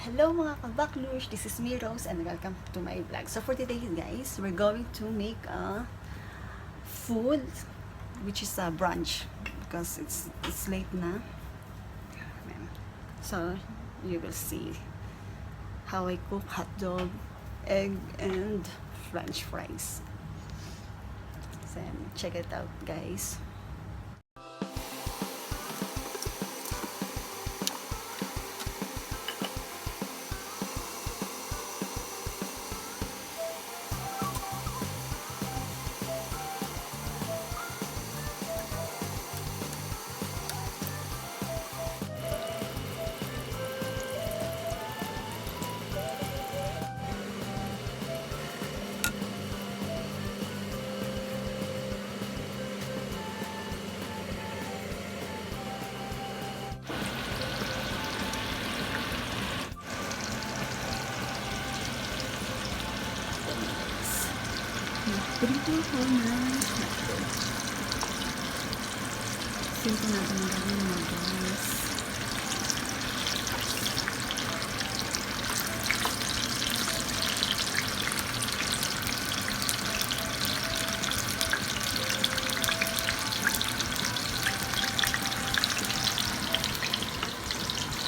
Hello mga kabaklush, this is me Rose and welcome to my vlog. So for today guys, we're going to make a food which is a brunch because it's late na. So you will see how I cook hot dog, egg and french fries. So check it out guys. Prito ko na hotdog. Simple natin ang gawin mga guys.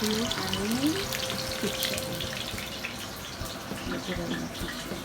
Ito ay kitchen. Ito lang ang kitchen.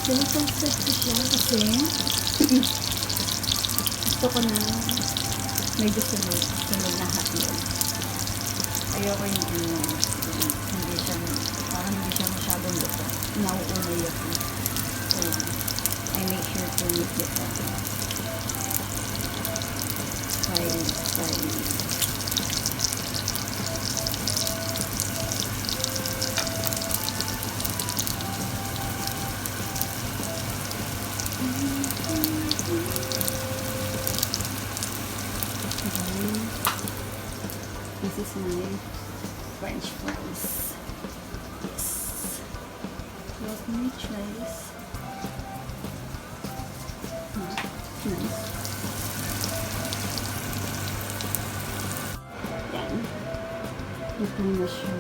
Sinusunod ko siya kasi gusto ko na medyo sunod na hotdog. Ayoko yung hindi siya, parang hindi siya masyadong luto. Nauunay ako. So, I make sure to make it up. 5 minutes. This is my French fries. Yes. Let me try this. Nice. Yan. Ito na siya.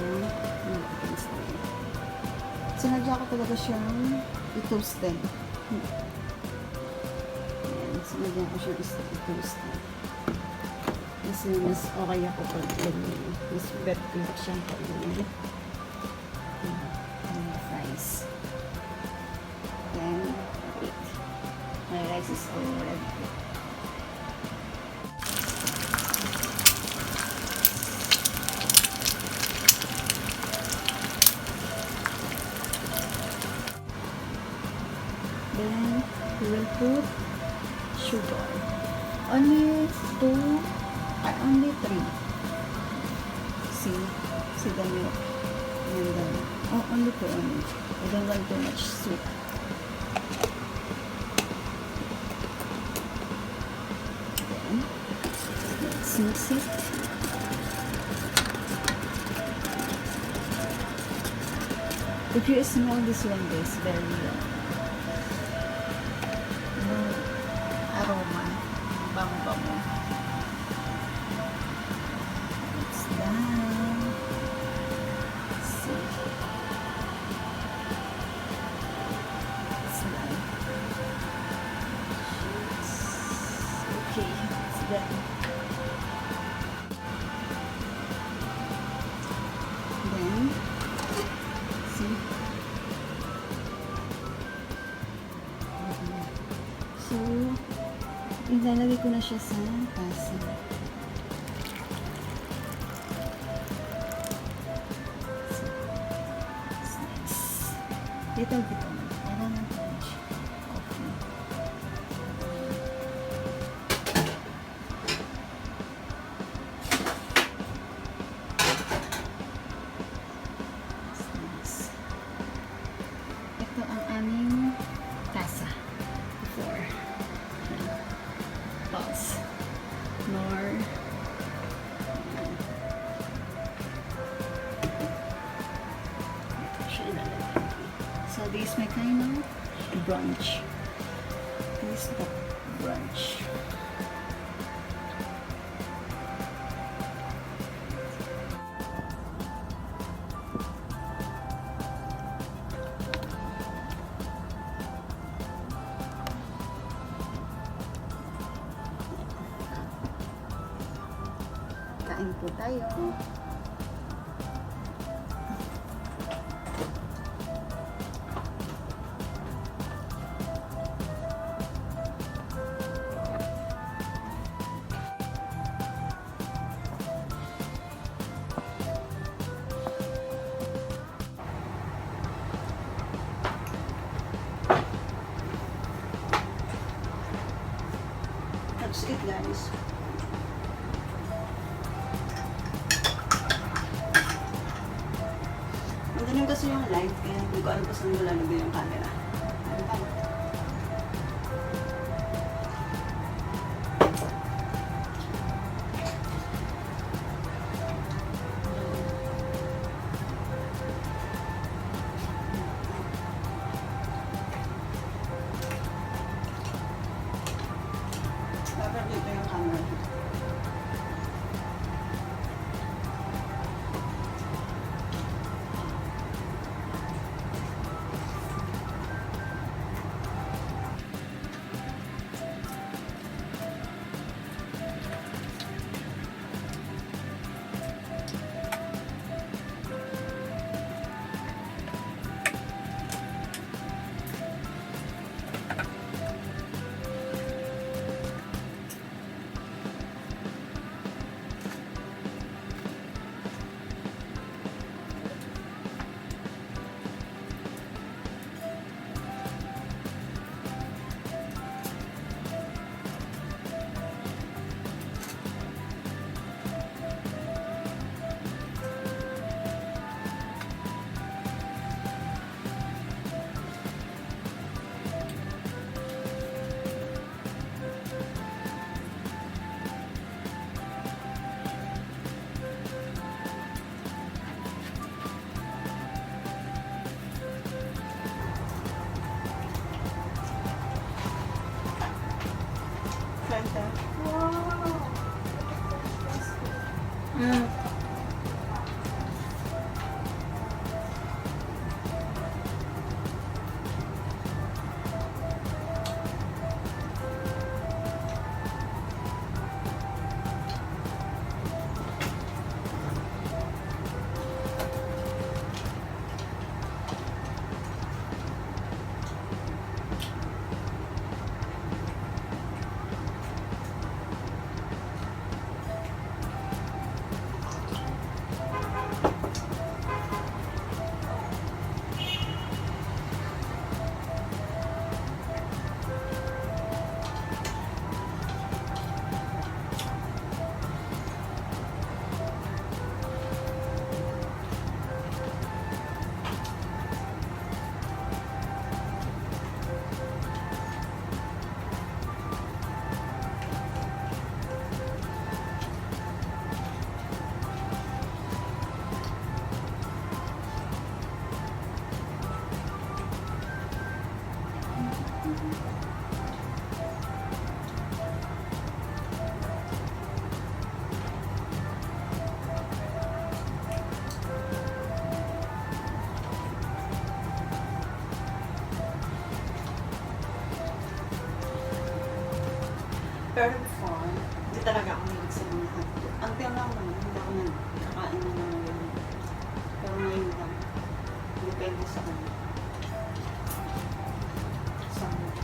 Sinadya ko talaga siyang i-toasted. Yan. Sinadya ko siyang i-toasted. Kasi mas okay ako pag mas better siyang kainin. Fries. Then, wait. My rice is already cooked. Then, we will put sugar. Only 3. See the milk. And only 2 only. I don't want too much sweet. Let's mix it. If you smell this one, guys, very aroma. Bango-bango. It's done. See. It's done. Okay, it's done. Then, see. So, ilalagay ko na siya sa tasa. It's nice. Little bit naman. Para na ito siya. Coffee. It's nice. Ito ang aming tasa. Before. Pause. More. Ito siya ilalagay. So, this is my kind of brunch. This is the brunch. Kain po tayo. That's it, guys. Ganun kasi yung live, kaya hindi ko alam pa saan malalagay yung camera. Ano pa? Dapat dito yung camera. Pero before, hindi talaga ako mahilig sa mga hotdog. Until now naman, hindi ako nagkakain na ng ngayon. Pero ngayon lang. Depende sa ano. Sa mood.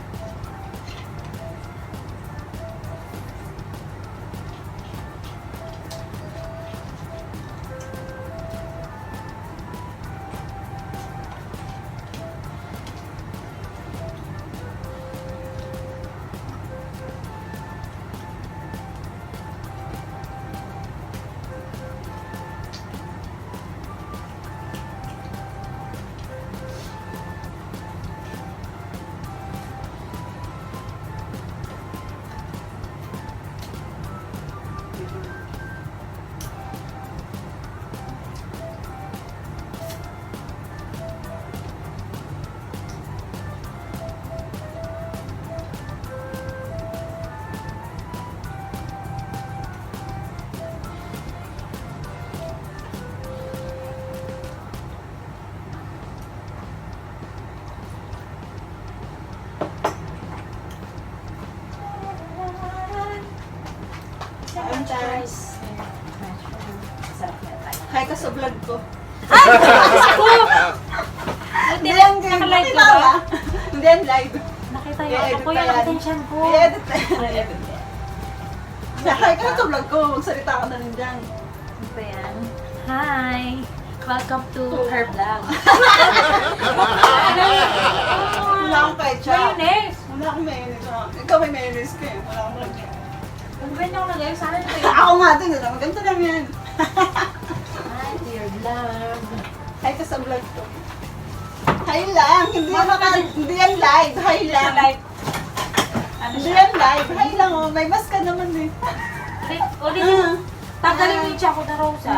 Ayun, Charles. Hi ka sa vlog ko. Hindi yan, nakalive nakita ka ba? ba? Hindi yan live. Nakita yung I-edit ano ko, pa yung yan. attention ko. I-edit na. I-edit. Hi ka na sa vlog ko. Magsalita ka na rin dyan. Ano ba yan? Hi! Welcome to her vlog. Wala akong ketchup. Mayonnaise! Wala akong mayonnaise. Ikaw may mayonnaise ka eh. Wala akong ketchup. Ano ba yun ako nag-live? Sana ito yun. Ako nga din. Maganda lang yan. Hi to your vlog. Hi ka sa vlog ko. Hi lang. Hindi yan live. Hi lang. Live. Ano Hindi siya? yan live. Hi lang oh. May mask ka naman eh. Ulit yung tanggalin mo yung tsako na Rosa.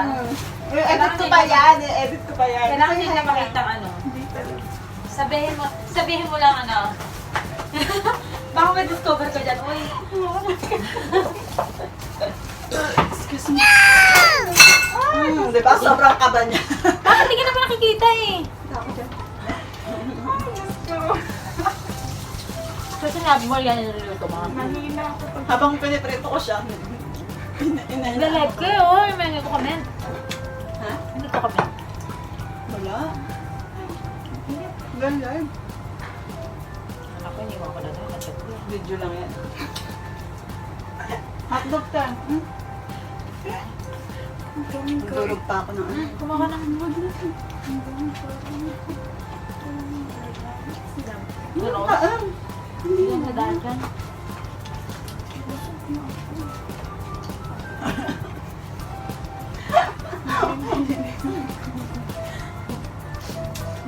Edit ko pa yan. Edit ko pa yan. Kailangan Say din hi na ka. makita ang ano. Hindi talaga. Sabihin mo lang ano. Baka may discover ka dyan. Uy, Excuse me. Di ba? Sobrang kaba niya. bakit di ka naman nakikita eh? Ako dyan. So sinabi mo yan niluluto mo. Mahina ako. Habang piniprito ko siya, Nag-live kayo. Uy, may hindi ko comment. Ha? Hindi ko comment. Wala. Ganyan. Ako, hindi ko na doon. Nag-chat ko yan. Video lang yan. Hotdog ka. Durog pa ako ng ano. Kumaka ng Pero, hindi yan nadaan dyan.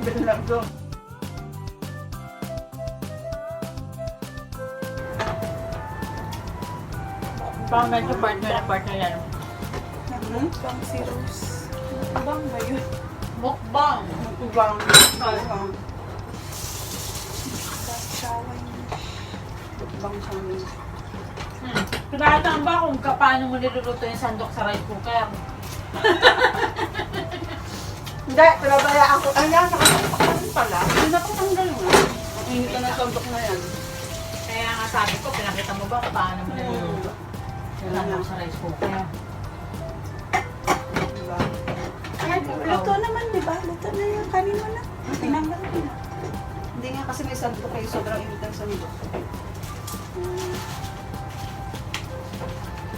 Bilang ko. Parang medyo partner na partner yan. Bang si Rose. Bang ba yun? Mukbang. Bang. Bang challenge. Pinakita ba kung paano mo niluluto yung sandok sa rice cooker? Hindi, pinabayaan ko. Ay, nakakapakasin pala. Hindi na patanggal mo. Hindi ka na sandok na yan. Kaya nga sabi ko, pinakita mo ba kung paano mo niluluto yung sandok sa rice cooker? Diba? Ay, luto naman, di ba? Luto na yan. Kanin mo na. Tinanggal ko na. Hindi nga kasi may sandok kayo. Sobrang init ang sandok.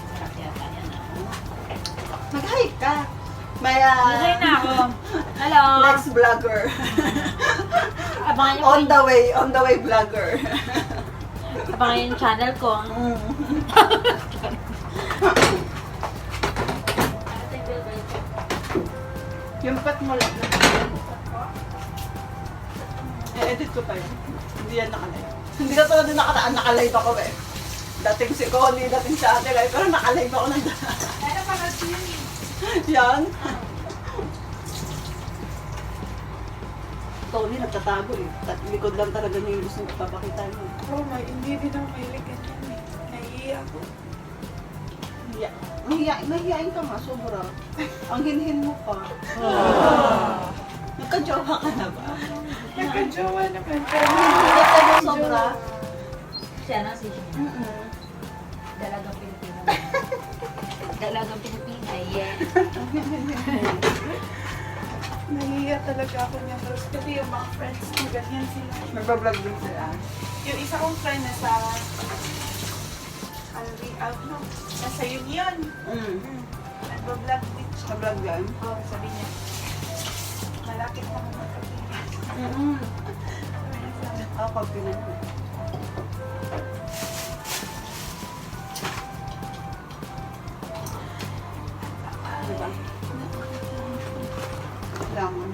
Sarap yata yan. Mag-hi ka. May, Nagay na ako. Hello! next vlogger. Abangan niyo On the way vlogger. abangan yung channel ko. Yung pat mo lang. I-edit ko pa yun. Hindi yan nakalive. Hindi ka tulad din nakalive ako eh. Dating si Connie, dating si Ate Lai, pero nakalive ako ng Ano pa na yan. Tony nagtatago eh. Likod lang talaga niya yung gusto niya papakita niya. Oh my, hindi din ako mahilig ganyan eh. Naiiyak ako. Mahihain ka nga, sobra. Ang hinhin mo pa. Nagka-jowa ka na ba? Nagka-jowa naman. Hindi ka na sobra. Siya na si Gina. Dalagang Pilipino. Dalagang Pilipina, yeah. Nahiya talaga ako niya. Kasi yung mga friends ko, ganyan sila. Nagbablog din sila. Yung isa kong friend na sa nasa Union. Nagbablog din siya. Nag-vlog yan? Oo, sabi niya. Malapit na ako magkakita. Ako pag pinanood. Diba? Lamon.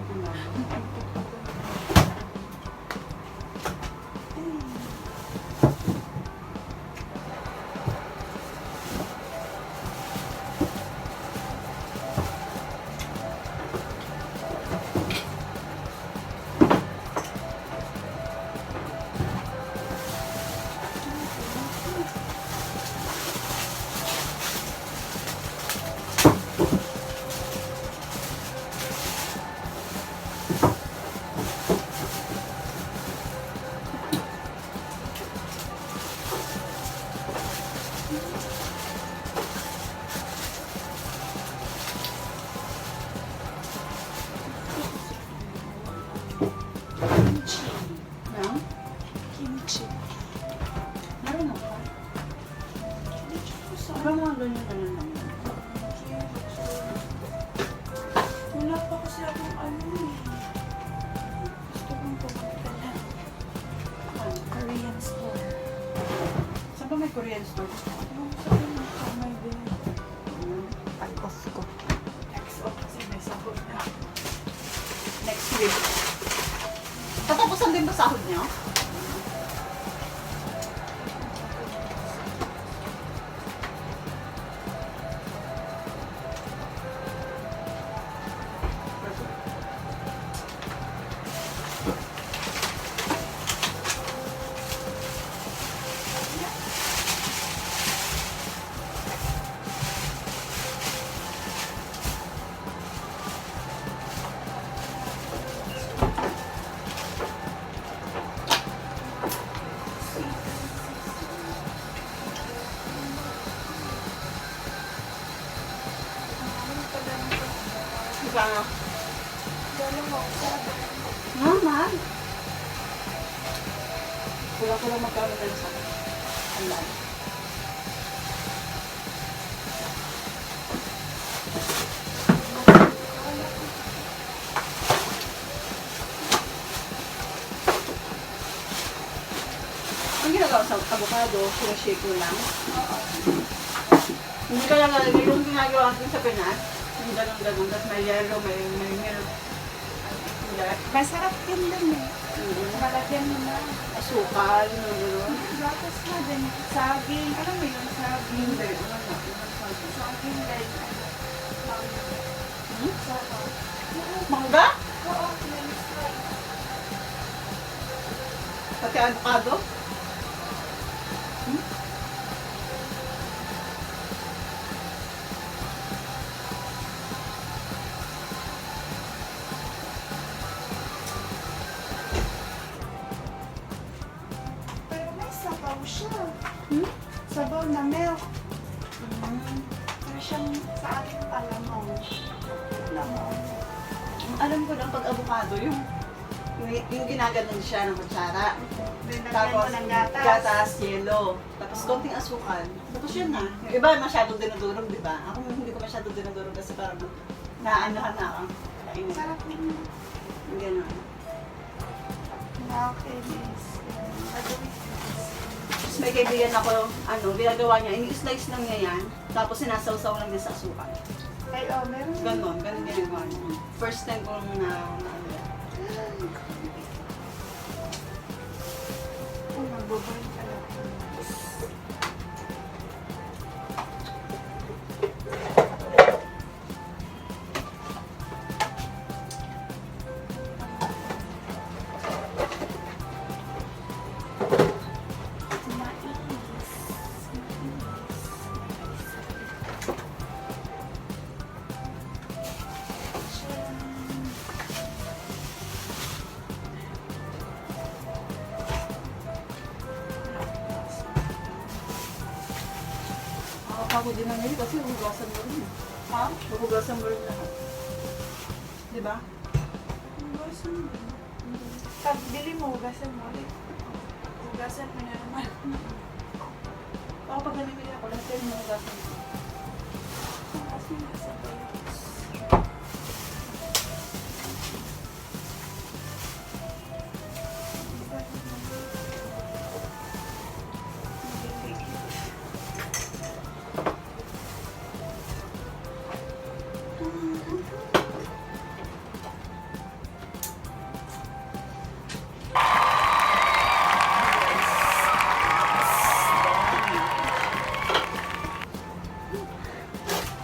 Ma'am? Kimchi. Meron ako. Parang mga ganyan lang. Wala pa kasi akong ano eh. Gusto kong pumunta na Korean store. Saan ba may Korean store? Yung sabi mo sa may din. Pag-off ko. Next off kasi may sahod na. Next week. Tatapusan din ba sahod niyo? Kaya, mahal. Kulang-kulang magkano din sa online. Ang ginagawa sa avocado, sinashake mo lang. Hindi ka lang yung ginagawa natin sa Pinas. Yung ganun-ganun, tapos may yellow, may milk. Masarap din dun eh. Malagyan mo na. Asukal, gano'n. Tapos na din. Saging. Alam mo yun? Saging. Hindi, wala na. Saging din. Sarap. Mangga? Oo, nice. Pati avocado? Pero may sabaw siya. Sabaw na milk. Pero siyang sa ating palamaw. Lamaw. Alam ko lang pag avocado, yung ginaganon siya ng kutsara. Dinagyan Tapos, mo ng gatas. gatas, yelo. Tapos, konting asukal. Tapos yun na. Yung iba, masyadong dinudurog, di ba? Ako hindi ko masyadong dinudurog kasi parang naanohan na ako. Kainin. Sarap din. Yung gano'n. Nakakainis. Tapos may kaibigan ako, ginagawa niya, ini-slice lang niya yan. Tapos sinasawsaw lang niya sa asukal. Ay, meron. Ganon ginagawa niya. First time ko na Oh, magbabayin talaga. Ako din ang nili kasi hugasan mo rin. Ha? Hugasan mo rin lahat. Di ba? Hugasan mo. Pag bili mo, hugasan mo ulit. Hugasan mo na naman. Ako pag namimili ako, lahat yun yung hugasan mo. Kasi nasa bayo.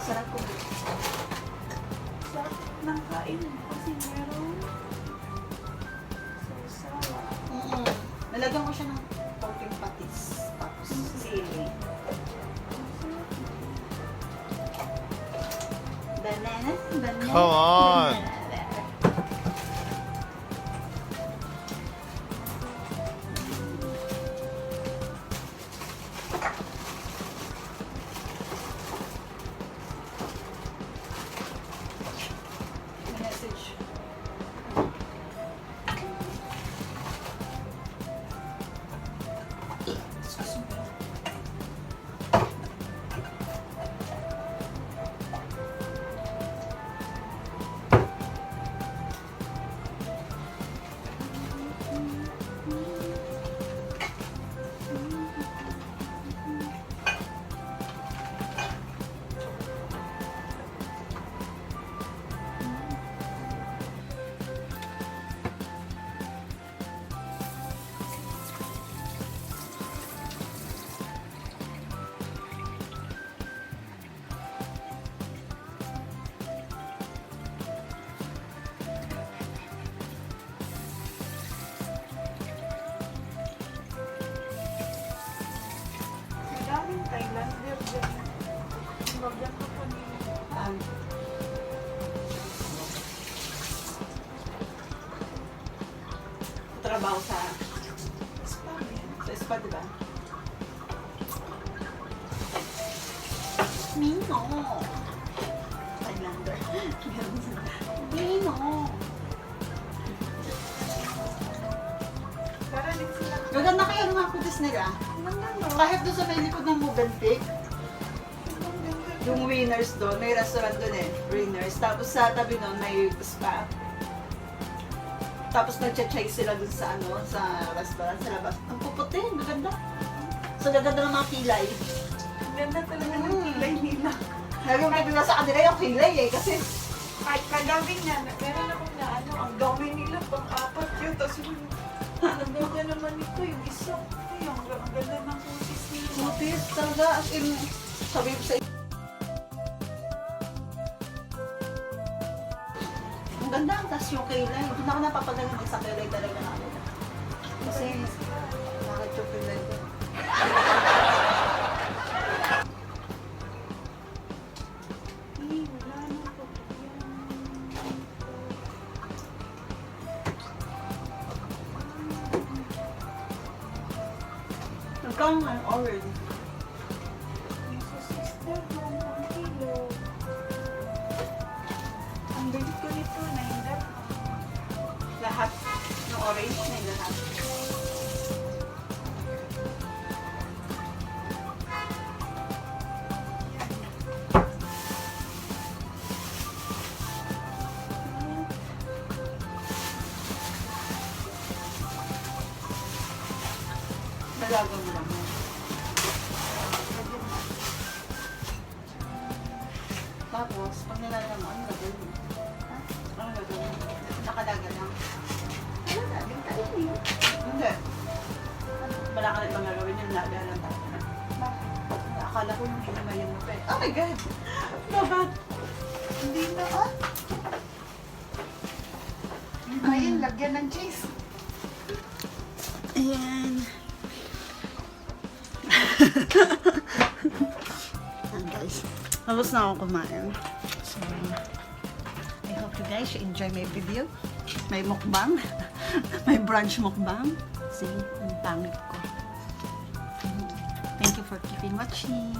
Sarap ko. Sarap ng kain kasi meron sawa. Nalagyan ko siya ng porking patis. Tapos sili. Banana. Banana. Come on. Banana. Message. Madaming Thailander dyan. Bagyan ko po nila. Trabaho sa Spa yan. spa, di ba? Mino. Thailander. Mino. Para din sila. Gaganda kaya ng mga kutis nila. Kahit doon sa may likod ng Movenpick, yung Winners doon, may restaurant doon eh, Winners. Tapos sa tabi noon may spa. Tapos nagcha-chai sila doon sa ano, sa restaurant, sa labas. Ang puputi, maganda. So gaganda ng mga kilay. Ang ganda talaga ng kilay nila. Yung maganda sa kanila yung kilay eh, kasi Kahit kagabi nga, meron akong na ano, ang gawin nila pang-apat yun. Tapos yung, ang ganda naman ito, yung isa. Ay, ang ganda ng kutis nila. kutis talaga, as in, sabi ko sa ang ganda, tapos yung kilay. Hindi na ako napapagaling magsakilay talaga na ako. Kasi, bakit yung kilay ko? Ay, wala na po. Nagkang ano, already. Yung sa sister mo, ang kilo. Ang galit ko nito, nahindat. Lahat ng orange na yung lahat. Nalaga mo lang yan. Tapos, pag nilalaga mo, ano gagawin mo? Ha? Ano gagawin mo? Nakalaga lang. Ano na? Yung tayo yun. Hindi. Wala ka na ibang gagawin yung laga lang tayo. Akala ko yung hinimayin mo pa eh. Oh my God! Dapat! Hindi na ah! Ayun, lagyan ng cheese. Ayan. Ayan guys. Tapos na ako kumain. So, I hope you guys enjoy my video. May mukbang. May brunch mukbang. See, ang pangit ko. Thank you for keeping watching.